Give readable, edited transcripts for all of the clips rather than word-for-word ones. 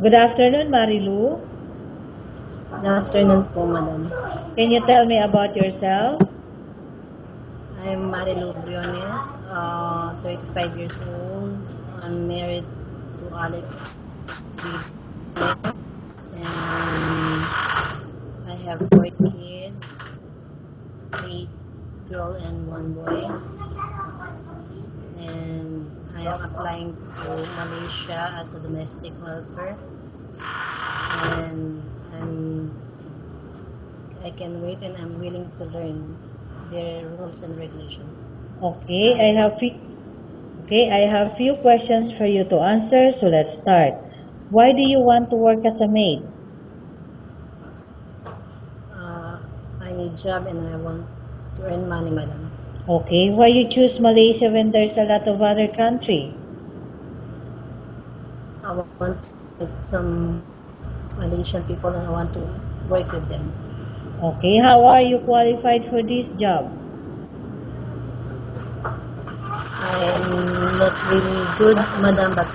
Good afternoon, Marilu. Good afternoon po, madam. Can you tell me about yourself? I'm Marilu Briones, 35 years old. I'm married to Alex Briones, and I have 4 kids, 8 girl and 1 boy. And I am applying to Malaysia as a domestic helper. And I can wait and I'm willing to learn their rules and regulations. Okay, I have few questions for you to answer, so let's start. Why do you want to work as a maid? I need job and I want to earn money, madam. Okay, why you choose Malaysia when there's a lot of other country? I want to meet some Malaysian people and I want to work with them. Okay, how are you qualified for this job? I'm not really good, madam, but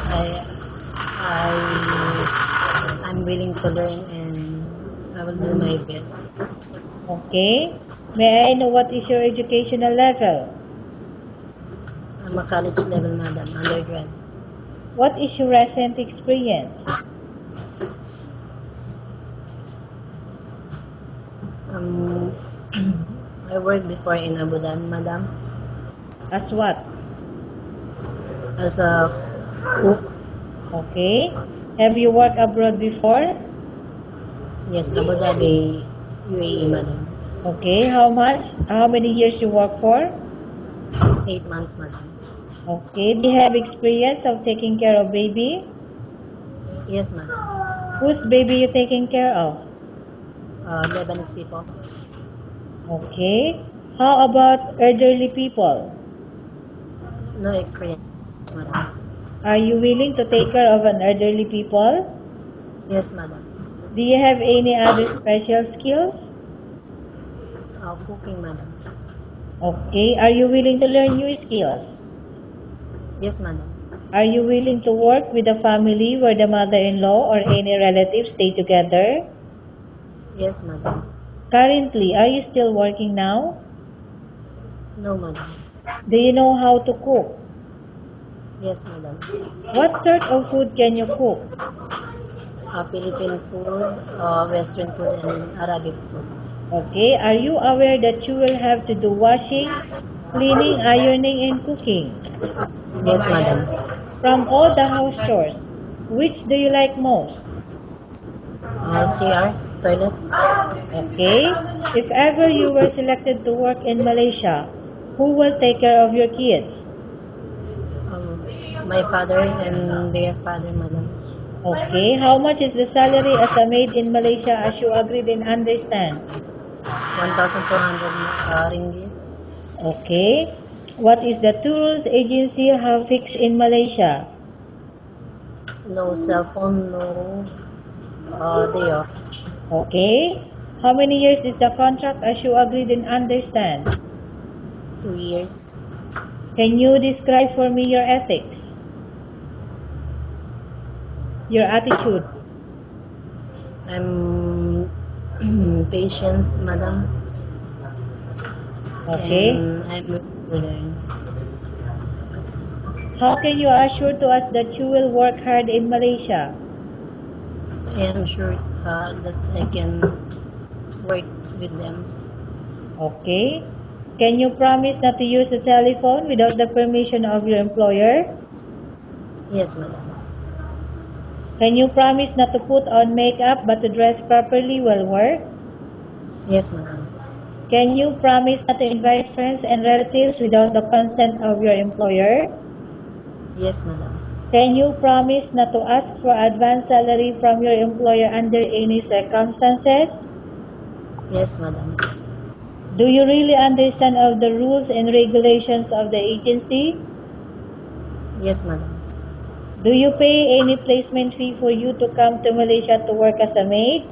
I'm willing to learn and I will do my best. Okay, may I know what is your educational level? I'm a college level, madam, undergrad. What is your recent experience? I worked before in Abu Dhabi, madam, As what? as a cook. Okay, have you worked abroad before? Yes, Abu Dhabi, UAE, madam. Okay, how much? How many years you work for? 8 months, madam. Okay, do you have experience of taking care of baby? Yes, madam. Whose baby you taking care of? Lebanese people. Okay, how about elderly people? No experience, madam. Are you willing to take care of an elderly people? Yes, madam. Do you have any other special skills? Cooking, madam. Okay, are you willing to learn new skills? Yes, madam. Are you willing to work with a family where the mother-in-law or any relatives stay together? Yes, madam. Currently, are you still working now? No, madam. Do you know how to cook? Yes, madam. What sort of food can you cook? Philippine food, Western food, and Arabic food. Okay, are you aware that you will have to do washing, cleaning, ironing, and cooking? Yes, madam. From all the house chores, which do you like most? CR, toilet. Okay, if ever you were selected to work in Malaysia, who will take care of your kids? My father and their father, madam. Okay, how much is the salary as a maid in Malaysia as you agreed and understand? 1,200 ringgit. Okay, what is the two rules agency have fixed in Malaysia? No cell phone, no day off. Okay, how many years is the contract as you agreed and understand? 2 years. Can you describe for me your ethics? Your attitude? I'm patient, madam. Okay. And I'm willing to learn. How can you assure to us that you will work hard in Malaysia? I am sure that I can work with them. Okay. Can you promise not to use the telephone without the permission of your employer? Yes, madam. Can you promise not to put on makeup but to dress properly while work? Yes, madam. Can you promise not to invite friends and relatives without the consent of your employer? Yes, madam. Can you promise not to ask for advance salary from your employer under any circumstances? Yes, madam. Do you really understand of the rules and regulations of the agency? Yes, madam. Do you pay any placement fee for you to come to Malaysia to work as a maid?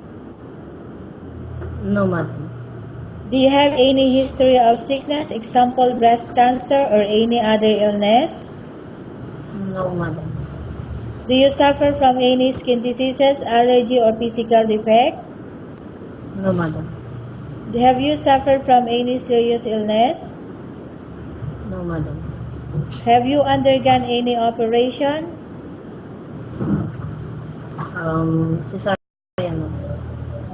No, madam. Do you have any history of sickness, example breast cancer or any other illness? No, madam. Do you suffer from any skin diseases, allergy, or physical defect? No, madam. Have you suffered from any serious illness? No, madam. Have you undergone any operation? Cesarean, madam.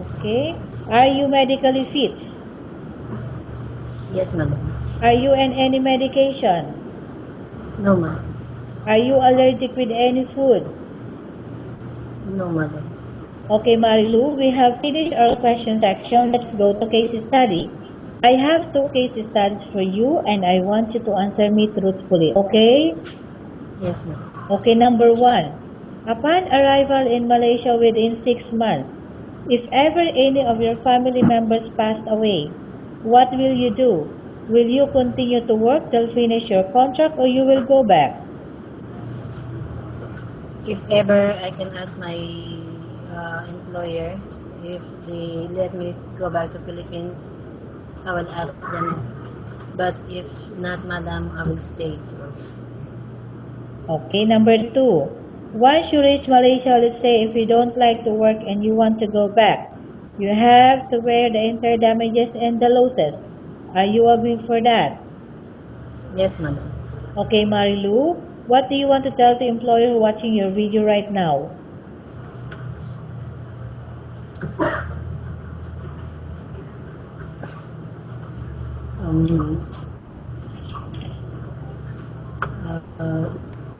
Okay. Are you medically fit? Yes, madam. Are you on any medication? No, madam. Are you allergic with any food? No, madam. Okay, Marilu, we have finished our question section. Let's go to case study. I have 2 case studies for you and I want you to answer me truthfully, okay? Yes, madam. Okay, number 1. Upon arrival in Malaysia within 6 months, if ever any of your family members passed away, what will you do? Will you continue to work till finish your contract or you will go back? If ever I can ask my employer if they let me go back to Philippines, I will ask them. But if not, madam, I will stay. Okay, number 2. Once you reach Malaysia, let's say if you don't like to work and you want to go back, you have to bear the entire damages and the losses. Are you agreeing for that? Yes, madam. Okay, Marilu, what do you want to tell the employer watching your video right now? Um,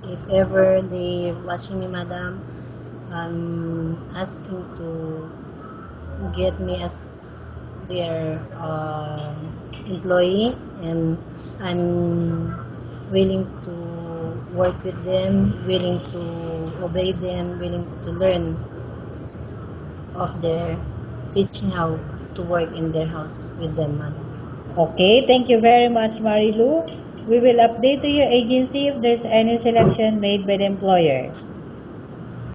if ever they watching me, madam, I'm asking to get me as their employee, and I'm willing to work with them, willing to obey them, willing to learn of their teaching how to work in their house with them, madam. Okay, thank you very much, Marilu. We will update to your agency if there's any selection made by the employer.